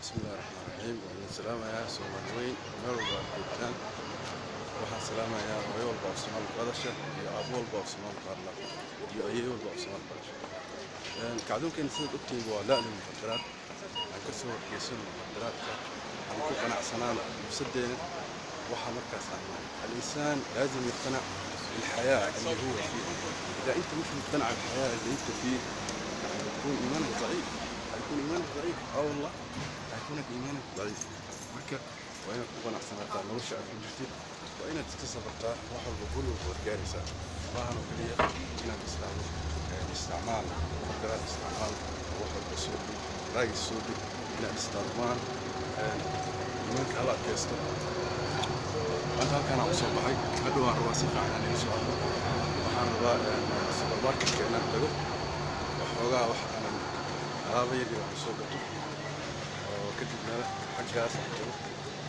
بسم الله الرحمن الرحيم السلام يا سومالوين ميل والبيتان waxaan salaamayaa hooyo walba oo Soomaali qaadasha iyo aabo walba oo Soomaali qaadla iyo ayeeyo walba oo Soomaali qaadasha kacdoonkan sida ogtiin waa la ilaalin muqaddaraad aan ka soo horjeesan muqaddaraadka aan ku qanacsanaan nafsadeena waxa markaas aan الإنسان لازم يقتنع بالحياة اللي هو فيها إذا أنت مش مقتنع بالحياة اللي أنت فيه يكون إيمانك ضعيف هيكون إيمانك ضعيف والله هيكون إيمانك ضعيف marka waa inaad ku qanacsanaataa nolosha aad ku jirtid waa inaad iska sabartaa wax walba guri walba waad gaaraysaa maahan oo keliya inaad islaamo isticmaal muqaddaraad isticmaal wax walba soo dhig raayis soo dhig inaad isticmaalaan iimaanka alla adkaysto maanta halkaan aan usoo baxay hadhow aan rabaa si fiican aan iga soo hadlo waxaan rabaa supermarketka inaan tago waxoogaa wax aanan alaaba yar yar aan soo gato oo kadibna xaggaas aan tago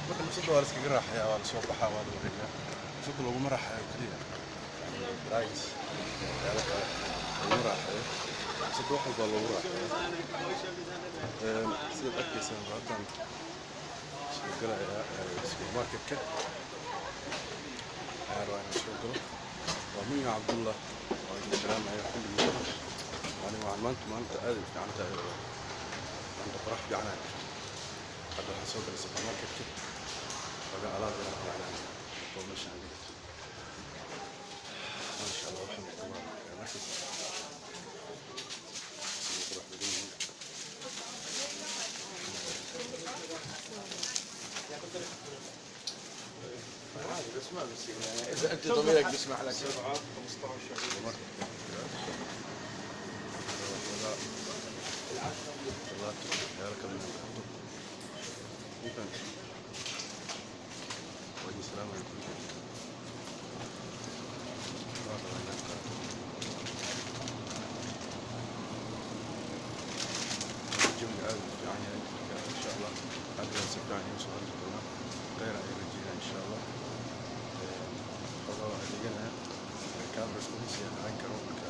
marka nafsadda waa la iskaga raaxayaa waa la soo baxaa waa la wareegaa nafsadda laguma raaxayo keliya raayis waxyaalo kale laguma raaxayo nafsadda wax walbaa loogu raaxayo sidaad arkaysaan haddaan soo galayaa supermarketka أروح أشوفه ومين عبد الله وعليكم السلام عليكم كل يوم وأنا مع المنت ألف عن عند فرح بعنان هذا حسوق السوبر ماركت كده فبقى على ذلك بعنان ومش عندي ما شاء الله الحمد لله مركز نروح بدين عادي بس ما بس إذا أنت ضميرك بيسمح لك 7 15 السلام عليكم يعني إن شاء الله هذا سبعين يوصل غير أيام إن شاء الله والله اللي قلنا كان بس كل شيء عن كروك